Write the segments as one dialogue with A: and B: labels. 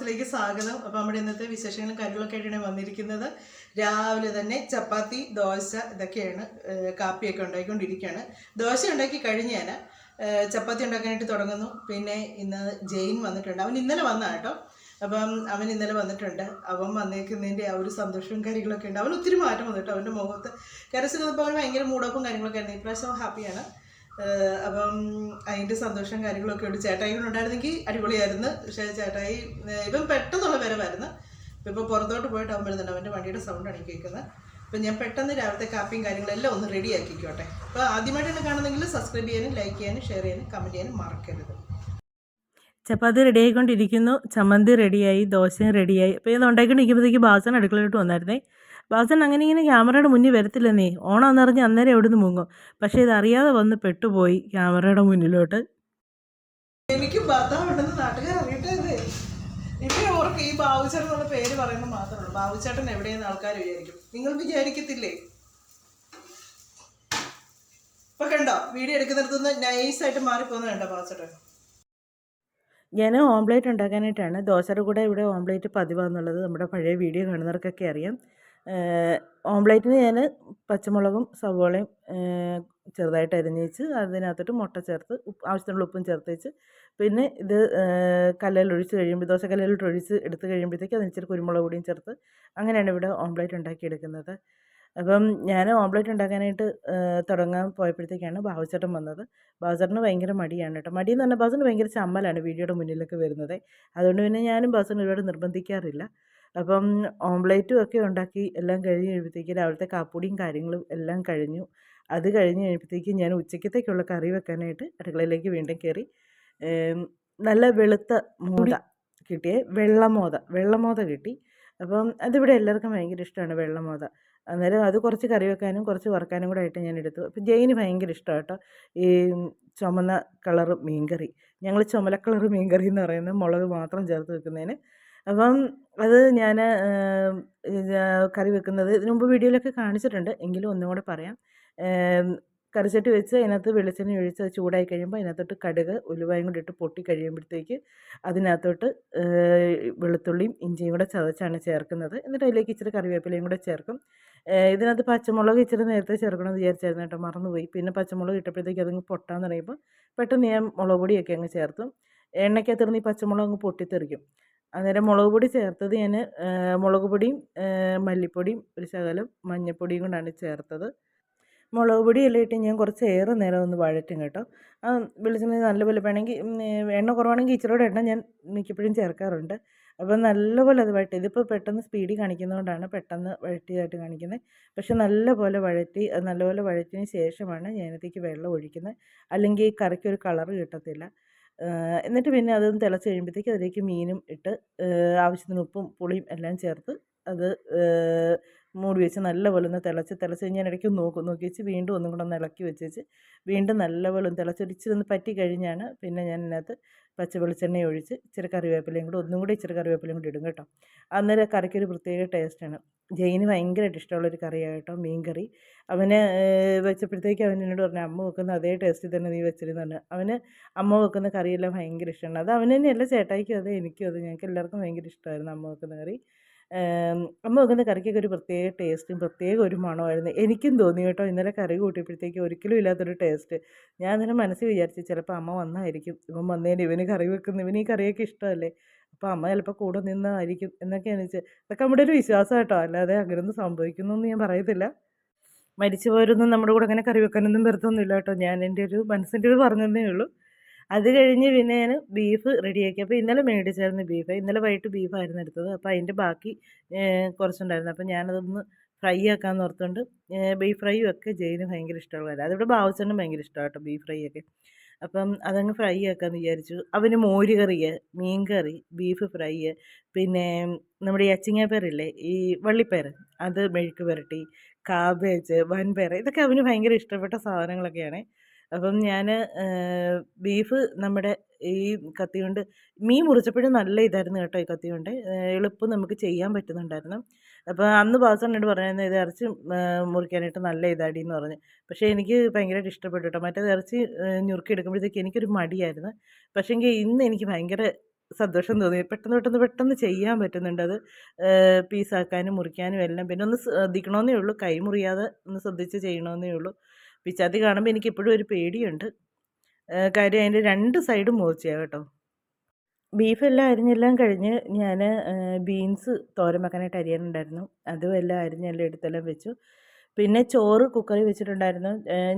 A: വ്ളോഗ്സിലേക്ക് സ്വാഗതം. അപ്പോൾ നമ്മുടെ ഇന്നത്തെ വിശേഷങ്ങളും കാര്യങ്ങളൊക്കെ ആയിട്ടാണ് വന്നിരിക്കുന്നത്. രാവിലെ തന്നെ ചപ്പാത്തി, ദോശ ഇതൊക്കെയാണ്, കാപ്പിയൊക്കെ ഉണ്ടാക്കിക്കൊണ്ടിരിക്കുകയാണ്. ദോശ ഉണ്ടാക്കി കഴിഞ്ഞ് ഞാൻ ചപ്പാത്തി ഉണ്ടാക്കാനായിട്ട് തുടങ്ങുന്നു. പിന്നെ ഇന്ന് ജെയിൻ വന്നിട്ടുണ്ട്. അവൻ ഇന്നലെ വന്നതാണ് കേട്ടോ. അപ്പം അവൻ ഇന്നലെ വന്നിട്ടുണ്ട്. അവൻ വന്നേക്കുന്നതിൻ്റെ ആ ഒരു സന്തോഷവും കാര്യങ്ങളൊക്കെ ഉണ്ട്. അവൻ ഒത്തിരി മാറ്റം വന്നു കേട്ടോ. അവൻ്റെ മുഖത്ത് കരസിരുന്നപ്പോൾ അവൻ ഭയങ്കര മൂടപ്പും കാര്യങ്ങളൊക്കെ ആയിരുന്നു. ഇപ്രാവശ്യം ഹാപ്പിയാണ്. അപ്പം അതിൻ്റെ സന്തോഷം കാര്യങ്ങളൊക്കെ ഉണ്ട്. ചേട്ടായി ഉണ്ടായിരുന്നെങ്കിൽ അടിപൊളിയായിരുന്നു. പക്ഷേ ചേട്ടായി ഇപ്പം പെട്ടെന്നുള്ള വരവായിരുന്നു. ഇപ്പോൾ പുറത്തോട്ട് പോയിട്ട് അവൻ വരുന്നുണ്ട്. അവൻ്റെ വണ്ടിയുടെ സൗണ്ടാണ് എനിക്ക് കേൾക്കുന്നത്. അപ്പം ഞാൻ പെട്ടെന്ന് രാവിലത്തെ കാപ്പിയും കാര്യങ്ങളെല്ലാം ഒന്ന് റെഡി ആക്കിക്കോട്ടെ. അപ്പോൾ ആദ്യമായിട്ടാണ് കാണുന്നെങ്കിൽ സബ്സ്ക്രൈബ് ചെയ്യാനും ലൈക്ക് ചെയ്യാനും ഷെയർ ചെയ്യാനും കമൻറ്റ് ചെയ്യാനും മറക്കരുത്.
B: ചപ്പാത്തി റെഡി ആയിക്കൊണ്ടിരിക്കുന്നു. ചമ്മന്തി റെഡിയായി, ദോശയും റെഡിയായി. അപ്പോൾ ഇത് ഉണ്ടാക്കിക്കൊണ്ടിരിക്കുമ്പോഴത്തേക്ക് ബാസൻ അടുക്കളയിലോട്ട് വന്നായിരുന്നേ. ബാസൻ അങ്ങനെ ഇങ്ങനെ ക്യാമറയുടെ മുന്നിൽ വരത്തില്ലെന്നേ. ഓണാന്നറിഞ്ഞ് അന്നേരം എവിടെ നിന്ന് മുങ്ങും. പക്ഷേ ഇതറിയാതെ വന്ന് പെട്ടുപോയി ക്യാമറയുടെ മുന്നിലോട്ട്.
A: എനിക്ക് ഭർത്താവുണ്ടെന്ന് നാട്ടുകാർ അറിയട്ടെ. ഇപ്പം അവർക്ക് ഈ ബാബുചേട്ടൻ എന്നുള്ള പേര് പറയുമ്പോൾ മാത്രമേ ഉള്ളൂ. ബാബുചേട്ടൻ എവിടെയെന്ന് ആൾക്കാർ വിചാരിക്കും. നിങ്ങൾ വിചാരിക്കത്തില്ലേ? ഇപ്പം കണ്ടോ വീഡിയോ എടുക്കുന്നിടത്തുനിന്ന് നൈസായിട്ട് മാറിപ്പോകുന്നത് കണ്ടോ ബാബുചേട്ടൻ?
B: ഞാൻ ഓംലേറ്റ് ഉണ്ടാക്കാനായിട്ടാണ്. ദോശയുടെ കൂടെ ഇവിടെ ഓംലേറ്റ് പതിവാന്നുള്ളത് നമ്മുടെ പഴയ വീഡിയോ കാണുന്നവർക്കൊക്കെ അറിയാം. ഓംലേറ്റിന് ഞാൻ പച്ചമുളകും സവോളയും ചെറുതായിട്ട് അരിഞ്ഞ് വെച്ച് അതിനകത്തോട്ട് മുട്ട ചേർത്ത് ആവശ്യത്തിനുള്ള ഉപ്പും ചേർത്ത് വെച്ച് പിന്നെ ഇത് കല്ലിലൊഴിച്ച് കഴിയുമ്പോൾ ദോശക്കല്ലിലോട്ട് ഒഴിച്ച് എടുത്ത് കഴിയുമ്പോഴത്തേക്ക് അതിന് ഇച്ചിരി കുരുമുളക് പൊടിയും ചേർത്ത് അങ്ങനെയാണ് ഇവിടെ ഓംലേറ്റ് ഉണ്ടാക്കിയെടുക്കുന്നത്. അപ്പം ഞാൻ ഓംലേറ്റ് ഉണ്ടാക്കാനായിട്ട് തുടങ്ങാൻ പോയപ്പോഴത്തേക്കാണ് ബാബുചേട്ടൻ വന്നത്. ബാബുചേട്ടന് ഭയങ്കര മടിയാണ് കേട്ടോ. മടിയെന്ന് പറഞ്ഞാൽ ബാബുചേട്ടന് ഭയങ്കര ചമ്മലാണ് വീഡിയോയുടെ മുന്നിലൊക്കെ വരുന്നത്. അതുകൊണ്ട് പിന്നെ ഞാനും ബാബുചേട്ടനെ ഒരുപാട് നിർബന്ധിക്കാറില്ല. അപ്പം ഓംലേറ്റും ഒക്കെ ഉണ്ടാക്കി എല്ലാം കഴിഞ്ഞ് കഴിയുമ്പോഴത്തേക്ക് രാവിലത്തെ കാപ്പുടിയും കാര്യങ്ങളും എല്ലാം കഴിഞ്ഞു. അത് കഴിഞ്ഞ് കഴിയുമ്പോഴത്തേക്ക് ഞാൻ ഉച്ചക്കത്തേക്കുള്ള കറി വെക്കാനായിട്ട് അടുക്കളയിലേക്ക് വീണ്ടും കയറി. നല്ല വെളുത്ത മോത കിട്ടിയേ, വെള്ളമോത കിട്ടി. അപ്പം അതിവിടെ എല്ലാവർക്കും ഭയങ്കര ഇഷ്ടമാണ് വെള്ളമോത. അന്നേരം അത് കുറച്ച് കറി വെക്കാനും കുറച്ച് വറുക്കാനും കൂടെ ആയിട്ട് ഞാൻ എടുത്തു. അപ്പം ജെയിന് ഭയങ്കര ഇഷ്ടമാണ് കേട്ടോ ഈ ചുമന്ന കളറ് മീൻകറി. ഞങ്ങൾ ചുമല കളറ് മീൻകറി എന്ന് പറയുന്നത് മുളക് മാത്രം ചേർത്ത് വെക്കുന്നതിന്. അപ്പം അത് ഞാൻ കറി വെക്കുന്നത് ഇതിനു മുമ്പ് വീഡിയോയിലൊക്കെ കാണിച്ചിട്ടുണ്ട്, എങ്കിലും ഒന്നും കൂടെ പറയാം. കറിച്ചട്ടി വെച്ച് അതിനകത്ത് വെളിച്ചെണ്ണ ഒഴിച്ച് അത് ചൂടായി കഴിയുമ്പോൾ അതിനകത്തോട്ട് കടുക് ഉലുവയും കൂടി ഇട്ട് പൊട്ടി കഴിയുമ്പോഴത്തേക്ക് അതിനകത്തോട്ട് വെളുത്തുള്ളിയും ഇഞ്ചിയും കൂടെ ചതച്ചാണ് ചേർക്കുന്നത്. എന്നിട്ട് അതിലേക്ക് ഇച്ചിരി കറിവേപ്പിലയും കൂടെ ചേർക്കും. ഇതിനകത്ത് പച്ചമുളക് ഇച്ചിരി നേരത്തെ ചേർക്കണമെന്ന് വിചാരിച്ചായിരുന്നു കേട്ടോ, മറന്നുപോയി. പിന്നെ പച്ചമുളക് ഇട്ടപ്പോഴത്തേക്ക് അതങ്ങ് പൊട്ടാൻ തുടങ്ങിയപ്പോൾ പെട്ടെന്ന് ഞാൻ മുളക് പൊടിയൊക്കെ അങ്ങ് ചേർത്തു. എണ്ണയ്ക്കകത്തിരുന്ന് ഈ പച്ചമുളക് അങ്ങ് പൊട്ടിത്തെറിക്കും. അന്നേരം മുളക് പൊടി ചേർത്തത് ഞാൻ മുളക് പൊടിയും മല്ലിപ്പൊടിയും ഒരു ശകലം മഞ്ഞൾപ്പൊടിയും കൊണ്ടാണ് ചേർത്തത്. മുളക് പൊടിയെല്ലാം ഇട്ട് ഞാൻ കുറച്ച് ഏറെ നേരം ഒന്ന് വഴറ്റും കേട്ടോ. വെളിച്ചെണ്ണ നല്ലപോലെ വേണമെങ്കിൽ എണ്ണ കുറവാണെങ്കിൽ ഇച്ചിരിയോടെ എണ്ണ ഞാൻ മിക്കപ്പോഴും ചേർക്കാറുണ്ട്. അപ്പോൾ നല്ലപോലെ അത് വഴറ്റി. ഇതിപ്പോൾ പെട്ടെന്ന് സ്പീഡിൽ കാണിക്കുന്നതുകൊണ്ടാണ് പെട്ടെന്ന് വഴറ്റിയതായിട്ട് കാണിക്കുന്നത്. പക്ഷെ നല്ലപോലെ വഴറ്റി, അത് നല്ലപോലെ വഴറ്റിയതിന് ശേഷമാണ് ഞാൻ അതിനകത്തേക്ക് വെള്ളം ഒഴിക്കുന്നത്. അല്ലെങ്കിൽ ഈ കറിക്കൊരു കളറ് കിട്ടത്തില്ല. എന്നിട്ട് പിന്നെ അതൊന്ന് തിളച്ച് കഴിയുമ്പോഴത്തേക്ക് അതിലേക്ക് മീനും ഇട്ട് ആവശ്യത്തിന് ഉപ്പും പുളിയും എല്ലാം ചേർത്ത് അത് മൂടി വെച്ച് നല്ലപോലെ ഒന്ന് തിളച്ച് ഞാൻ ഇടയ്ക്ക് നോക്കി വെച്ച് വീണ്ടും ഒന്നും കൂടെ ഒന്ന് ഇളക്കി വെച്ച് വീണ്ടും നല്ലപോലെ ഒന്ന് തിളച്ചൊരിച്ചിരി ഒന്ന് പറ്റി കഴിഞ്ഞാണ് പിന്നെ ഞാൻ ഇതിനകത്ത് പച്ച വെളിച്ചെണ്ണ ഒഴിച്ച് ഇച്ചിരി കറിവേപ്പിലയും കൂടെ ഒന്നും കൂടി ഇച്ചിരി കറിവേപ്പിലയും കൂടി ഇടും കേട്ടോ. അന്നേരം കറിക്കൊരു പ്രത്യേക ടേസ്റ്റാണ്. ജെയിന് ഭയങ്കരമായിട്ട് ഇഷ്ടമുള്ളൊരു കറിയാണ് കേട്ടോ മീൻ കറി. അവന് വെച്ചപ്പോഴത്തേക്ക് അവൻ എന്നോട് പറഞ്ഞു അമ്മ വെക്കുന്ന അതേ ടേസ്റ്റിൽ തന്നെ നീ വെച്ചിരുന്നു പറഞ്ഞു. അവന് അമ്മ വെക്കുന്ന കറിയെല്ലാം ഭയങ്കര ഇഷ്ടമാണ്. അത് അവന് തന്നെയല്ല, ചേട്ടായിക്കും അതെ എനിക്കും അതെ, ഞങ്ങൾക്ക് എല്ലാവർക്കും ഭയങ്കര ഇഷ്ടമായിരുന്നു അമ്മ വെക്കുന്ന കറി. അമ്മ വെക്കുന്ന കറിക്കൊക്കെ ഒരു പ്രത്യേക ടേസ്റ്റും പ്രത്യേക ഒരു മണമായിരുന്നു. എനിക്കും തോന്നി കേട്ടോ ഇന്നലെ കറി കൂട്ടിയപ്പോഴത്തേക്ക് ഒരിക്കലും ഇല്ലാത്തൊരു ടേസ്റ്റ്. ഞാൻ അന്നേരം മനസ്സിൽ വിചാരിച്ചു ചിലപ്പോൾ അമ്മ വന്നായിരിക്കും, ഇവൻ വന്നതിന് ഇവന് കറി വെക്കുന്ന ഇവന് ഈ കറിയൊക്കെ ഇഷ്ടമല്ലേ, അപ്പോൾ അമ്മ ചിലപ്പോൾ കൂടെ നിന്നായിരിക്കും എന്നൊക്കെയാണ് വെച്ചാൽ അതൊക്കെ നമ്മുടെ ഒരു വിശ്വാസം കേട്ടോ. അല്ലാതെ അങ്ങനെയൊന്നും സംഭവിക്കുന്നൊന്നും ഞാൻ പറയത്തില്ല. മരിച്ചു പോരൊന്നും നമ്മുടെ കൂടെ അങ്ങനെ കറി വെക്കാനൊന്നും വരത്തൊന്നുമില്ല കേട്ടോ. ഞാൻ എൻ്റെ ഒരു മനസ്സിൻ്റെ ഒരു പറഞ്ഞതേ ഉള്ളൂ. അത് കഴിഞ്ഞ് പിന്നെ ഞാൻ ബീഫ് റെഡിയാക്കി. അപ്പോൾ ഇന്നലെ മേടിച്ചായിരുന്നു ബീഫ്. ഇന്നലെ വൈകിട്ട് ബീഫായിരുന്നു എടുത്തത്. അപ്പോൾ അതിൻ്റെ ബാക്കി കുറച്ചുണ്ടായിരുന്നു. അപ്പോൾ ഞാനതൊന്ന് ഫ്രൈ ആക്കാമെന്ന് ഓർത്തുകൊണ്ട് ബീഫ് ഫ്രൈയും ഒക്കെ ജെയിന് ഭയങ്കര ഇഷ്ടമുള്ളതല്ല. അതിവിടെ ബാബുച്ചേട്ടനും ഭയങ്കര ഇഷ്ടമാണ് കേട്ടോ ബീഫ് ഫ്രൈ ഒക്കെ. അപ്പം അതങ്ങ് ഫ്രൈ ആക്കാമെന്ന് വിചാരിച്ചു. അവന് മോര് കറി, മീൻ കറി, ബീഫ് ഫ്രൈ, പിന്നെ നമ്മുടെ ഈ അച്ചിങ്ങാപ്പയറില്ലേ ഈ വള്ളിപ്പയർ, അത് മെഴുക്ക് പുരട്ടി, കാബേജ്, വൻപയർ, ഇതൊക്കെ അവന് ഭയങ്കര ഇഷ്ടപ്പെട്ട സാധനങ്ങളൊക്കെയാണ്. അപ്പം ഞാൻ ബീഫ് നമ്മുടെ ഈ കത്തി കൊണ്ട് മീൻ മുറിച്ചപ്പോഴും നല്ല ഇതായിരുന്നു കേട്ടോ ഈ കത്തി കൊണ്ട്. എളുപ്പം നമുക്ക് ചെയ്യാൻ പറ്റുന്നുണ്ടായിരുന്നു. അപ്പോൾ അന്ന് ബാസനോട് പറയുന്നത് ഇത് ഇറച്ചി മുറിക്കാനായിട്ട് നല്ല ഇതാടി എന്ന് പറഞ്ഞു. പക്ഷേ എനിക്ക് ഭയങ്കരമായിട്ട് ഇഷ്ടപ്പെട്ടു കേട്ടോ. മറ്റേത് ഇറച്ചി ഞുറുക്കി എടുക്കുമ്പോഴത്തേക്ക് എനിക്കൊരു മടിയായിരുന്നു. പക്ഷേങ്കിൽ ഇന്ന് എനിക്ക് ഭയങ്കര സന്തോഷം തോന്നി. പെട്ടെന്ന് ചെയ്യാൻ പറ്റുന്നുണ്ട്. അത് പീസാക്കാനും മുറിക്കാനും എല്ലാം. പിന്നെ ഒന്ന് ശ്രദ്ധിക്കണമെന്നേ ഉള്ളൂ. കൈ മുറിയാതെ ഒന്ന് ശ്രദ്ധിച്ച് ചെയ്യണമെന്നേ ഉള്ളൂ. പിച്ചാത്തി കാണുമ്പോൾ എനിക്കിപ്പോഴും ഒരു പേടിയുണ്ട്. കാര്യം അതിൻ്റെ 2 സൈഡും മൂർച്ചയാണ് കേട്ടോ. ബീഫെല്ലാം അരിഞ്ഞെല്ലാം കഴിഞ്ഞ് ഞാൻ ബീൻസ് തോരൻ വെക്കാനായിട്ട് അരിയാനുണ്ടായിരുന്നു. അതും എല്ലാം അരിഞ്ഞെല്ലാം എടുത്തെല്ലാം വെച്ചു. പിന്നെ ചോറ് കുക്കറിൽ വെച്ചിട്ടുണ്ടായിരുന്നു.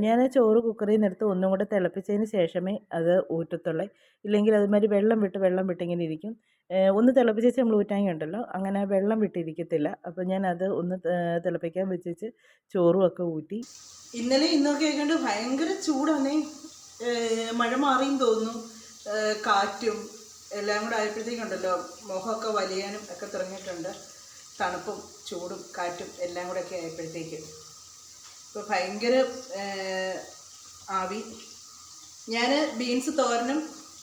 B: ഞാൻ ചോറ് കുക്കറിൽ നിന്നെടുത്ത് ഒന്നും കൂടെ തിളപ്പിച്ചതിന് ശേഷമേ അത് ഊറ്റത്തുള്ളൂ. ഇല്ലെങ്കിൽ അതുമാതിരി വെള്ളം വിട്ട് ഇങ്ങനെ ഇരിക്കും. ഒന്ന് തിളപ്പിച്ച് വെച്ച് നമ്മൾ ഊറ്റാൻ ഉണ്ടല്ലോ, അങ്ങനെ വെള്ളം വിട്ടിരിക്കത്തില്ല. അപ്പോൾ ഞാൻ അത് ഒന്ന് തിളപ്പിക്കാൻ വെച്ച് ചോറും ഒക്കെ ഊറ്റി.
A: ഇന്നലെ ഇന്നൊക്കെ ആയിക്കൊണ്ട് ഭയങ്കര ചൂടാണേ. മഴ മാറിയും തോന്നുന്നു. കാറ്റും എല്ലാം കൂടെ ആയപ്പോഴത്തേക്കുണ്ടല്ലോ മുഖമൊക്കെ വലിയാനും ഒക്കെ തുടങ്ങിയിട്ടുണ്ട്. തണുപ്പും ചൂടും കാറ്റും എല്ലാം കൂടെ ഒക്കെ ആയപ്പോഴത്തേക്ക് ഇപ്പോൾ ഭയങ്കര ആവി. ഞാൻ ബീൻസ് തോരനും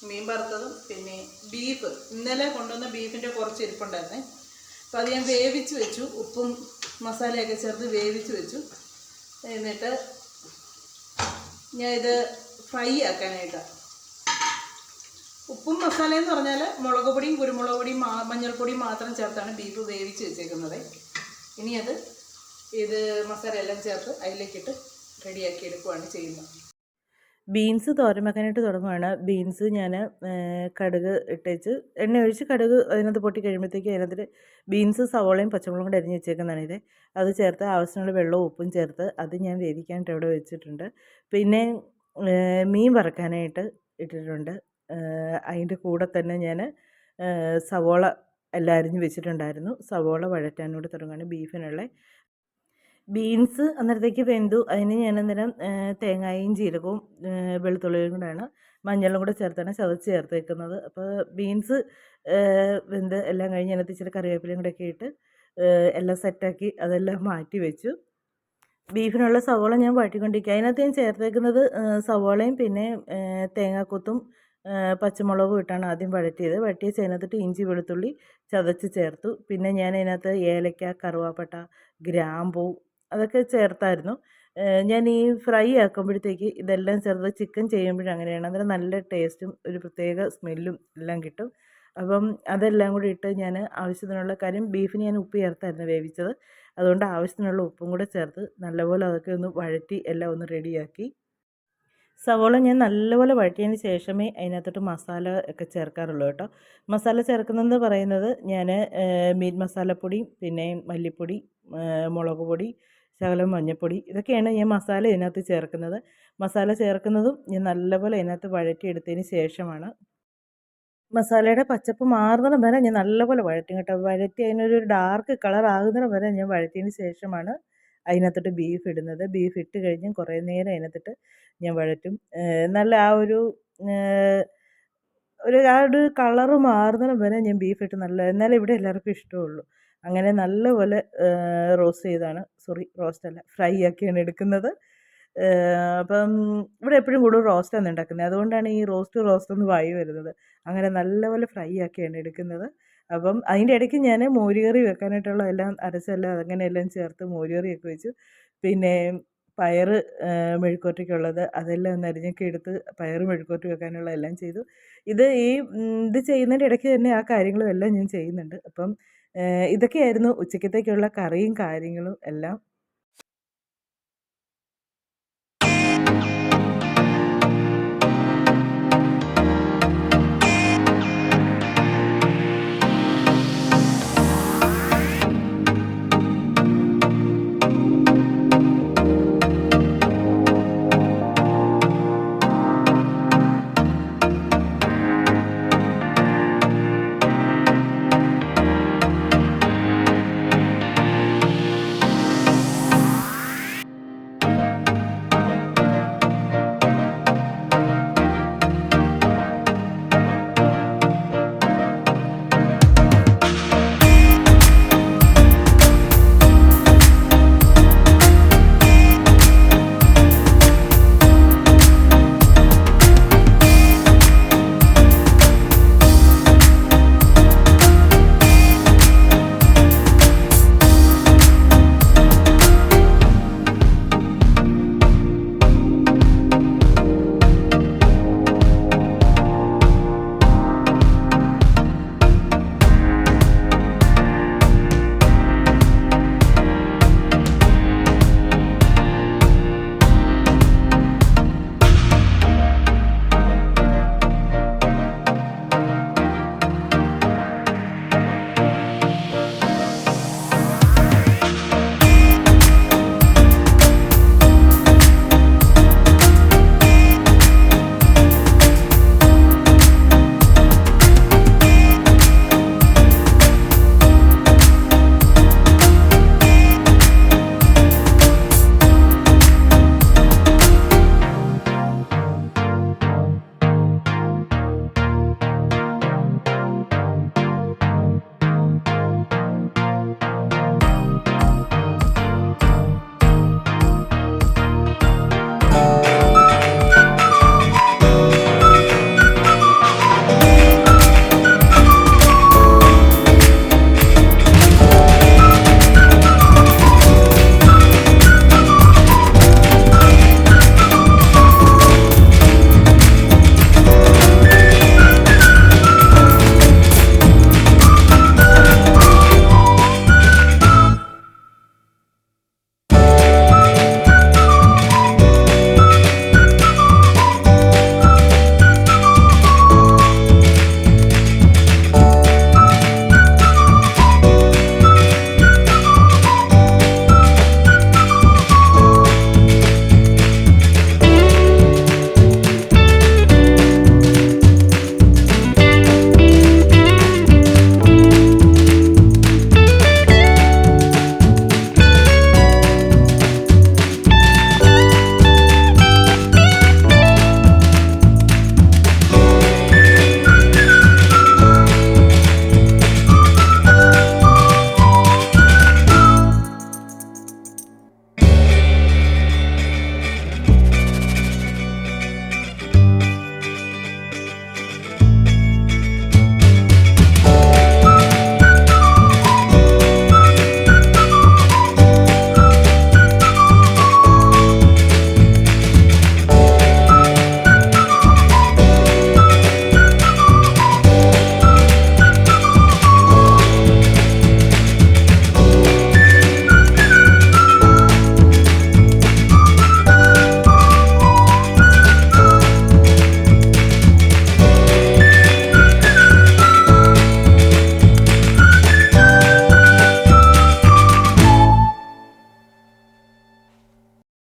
A: മീൻ വറുത്തതും പിന്നെ ബീഫ് ഇന്നലെ കൊണ്ടുവന്ന ബീഫിൻ്റെ കുറച്ച് ഇരിപ്പുണ്ടായിരുന്നേ. അപ്പോൾ അത് ഞാൻ വേവിച്ച് വെച്ചു. ഉപ്പും മസാലയൊക്കെ ചേർത്ത് വേവിച്ച് വെച്ചു. എന്നിട്ട് ഞാൻ ഇത് ഫ്രൈ ആക്കാനായിട്ടാണ്. ഉപ്പും മസാലയെന്ന് പറഞ്ഞാൽ മുളക് പൊടിയും കുരുമുളക് പൊടിയും മഞ്ഞൾപ്പൊടിയും മാത്രം ചേർത്താണ് ബീഫ് വേവിച്ച് വെച്ചേക്കുന്നത്. ഇനി ഇത് മസാല എല്ലാം ചേർത്ത് അതിലേക്കിട്ട് റെഡിയാക്കി എടുക്കുകയാണ് ചെയ്യുന്നത്.
B: ബീൻസ് തോരൻ വെക്കാനായിട്ട് തുടങ്ങുകയാണ്. ബീൻസ് ഞാൻ കടുക് ഇട്ടേച്ച് എണ്ണ ഒഴിച്ച് കടുക് അതിനകത്ത് പൊട്ടി കഴിയുമ്പോഴത്തേക്ക് അതിനകത്ത് ബീൻസ് സവോളയും പച്ചമുളകും കൂടെ അരിഞ്ഞ് വെച്ചേക്കുന്നതാണ് ഇത്. അത് ചേർത്ത് ആവശ്യത്തിനുള്ള വെള്ളവും ഉപ്പും ചേർത്ത് അത് ഞാൻ വേവിക്കാനായിട്ട് അവിടെ വെച്ചിട്ടുണ്ട്. പിന്നെ മീൻ വറക്കാനായിട്ട് ഇട്ടിട്ടുണ്ട്. അതിൻ്റെ കൂടെ തന്നെ ഞാൻ സവോള എല്ലാം അരിഞ്ഞ് വെച്ചിട്ടുണ്ടായിരുന്നു. സവോള വഴറ്റാനോട് തുടങ്ങുകയാണ് ബീഫിനുള്ള. ബീൻസ് അന്നേരത്തേക്ക് വെന്തു. അതിന് ഞാൻ അന്നേരം തേങ്ങയും ജീരകവും വെളുത്തുള്ളിയും കൂടെയാണ് മഞ്ഞളും കൂടെ ചേർത്താണ് ചതച്ച് ചേർത്ത് വെക്കുന്നത്. അപ്പോൾ ബീൻസ് വെന്ത് എല്ലാം കഴിഞ്ഞ് അതിനകത്ത് ഇച്ചിരി കറിവേപ്പിലയും കൂടെയൊക്കെ ഇട്ട് എല്ലാം സെറ്റാക്കി അതെല്ലാം മാറ്റി വെച്ചു. ബീഫിനുള്ള സവോള ഞാൻ വഴറ്റിക്കൊണ്ടിരിക്കുക. അതിനകത്ത് ഞാൻ ചേർത്തേക്കുന്നത് സവോളയും പിന്നെ തേങ്ങാക്കൊത്തും പച്ചമുളകും ഇട്ടാണ് ആദ്യം വഴറ്റിയത്. വഴറ്റിയ അതിനകത്തിട്ട് ഇഞ്ചി വെളുത്തുള്ളി ചതച്ച് ചേർത്തു. പിന്നെ ഞാൻ അതിനകത്ത് ഏലക്ക, കറുവാപ്പട്ട, ഗ്രാമ്പൂ അതൊക്കെ ചേർത്തായിരുന്നു. ഞാൻ ഈ ഫ്രൈ ആക്കുമ്പോഴത്തേക്ക് ഇതെല്ലാം ചേർത്ത് ചിക്കൻ ചെയ്യുമ്പോഴും അങ്ങനെയാണ്. അന്നേരം നല്ല ടേസ്റ്റും ഒരു പ്രത്യേക സ്മെല്ലും എല്ലാം കിട്ടും. അപ്പം അതെല്ലാം കൂടി ഇട്ട് ഞാൻ ആവശ്യത്തിനുള്ള കാര്യം ബീഫിന് ഞാൻ ഉപ്പ് ചേർത്തായിരുന്നു വേവിച്ചത്. അതുകൊണ്ട് ആവശ്യത്തിനുള്ള ഉപ്പും കൂടെ ചേർത്ത് നല്ലപോലെ അതൊക്കെ ഒന്ന് വഴറ്റി എല്ലാം ഒന്ന് റെഡിയാക്കി. സവോള ഞാൻ നല്ലപോലെ വഴറ്റിയതിന് ശേഷമേ അതിനകത്തോട്ട് മസാല ഒക്കെ ചേർക്കാറുള്ളൂ കേട്ടോ. മസാല ചേർക്കുന്നതെന്ന് പറയുന്നത് ഞാൻ മീറ്റ് മസാലപ്പൊടി, പിന്നെ മല്ലിപ്പൊടി, മുളക് പൊടി, ശകലം മഞ്ഞൾപ്പൊടി, ഇതൊക്കെയാണ് ഞാൻ മസാല ഇതിനകത്ത് ചേർക്കുന്നത്. മസാല ചേർക്കുന്നതും ഞാൻ നല്ലപോലെ അതിനകത്ത് വഴറ്റിയെടുത്തതിന് ശേഷമാണ്. മസാലയുടെ പച്ചപ്പ് മാറുന്നിടം വരെ ഞാൻ നല്ലപോലെ വഴറ്റും കേട്ടോ. വഴറ്റി അതിനൊരു ഡാർക്ക് കളർ ആകുന്നിടം വരെ ഞാൻ വഴറ്റിയതിന് ശേഷമാണ് അതിനകത്തോട്ട് ബീഫ് ഇടുന്നത്. ബീഫ് ഇട്ട് കഴിഞ്ഞ് കുറേ നേരം അതിനകത്തിട്ട് ഞാൻ വഴറ്റും. നല്ല ആ ഒരു കളറ് മാറുന്നിടം വരെ ഞാൻ ബീഫ് ഇട്ട് എന്നാലേ ഇവിടെ എല്ലാവർക്കും ഇഷ്ടമുള്ളൂ. അങ്ങനെ നല്ലപോലെ റോസ്റ്റല്ല, ഫ്രൈ ആക്കിയാണ് എടുക്കുന്നത്. അപ്പം ഇവിടെ എപ്പോഴും കൂടുതൽ റോസ്റ്റാണ് ഉണ്ടാക്കുന്നത്. അതുകൊണ്ടാണ് ഈ റോസ്റ്റ് എന്ന് വായി വരുന്നത്. അങ്ങനെ നല്ലപോലെ ഫ്രൈ ആക്കിയാണ് എടുക്കുന്നത്. അപ്പം അതിൻ്റെ ഇടയ്ക്ക് ഞാൻ മോരുകറി വെക്കാനായിട്ടുള്ള എല്ലാം അരച്ചെല്ലാം അങ്ങനെയെല്ലാം ചേർത്ത് മോരുകറിയൊക്കെ വെച്ചു. പിന്നെ പയർ മെഴുക്കുവരട്ടിക്കുള്ളത് അതെല്ലാം ഒന്ന് അരിഞ്ഞൊക്കെ എടുത്ത് പയർ മെഴുക്കുവരട്ടി വെക്കാനുള്ള എല്ലാം ചെയ്തു. ഇത് ചെയ്യുന്നതിൻ്റെ ഇടയ്ക്ക് തന്നെ ആ കാര്യങ്ങളും എല്ലാം ഞാൻ ചെയ്യുന്നുണ്ട്. അപ്പം ഇതൊക്കെയായിരുന്നു ഉച്ചക്കത്തേക്കുള്ള കറിയും കാര്യങ്ങളും എല്ലാം.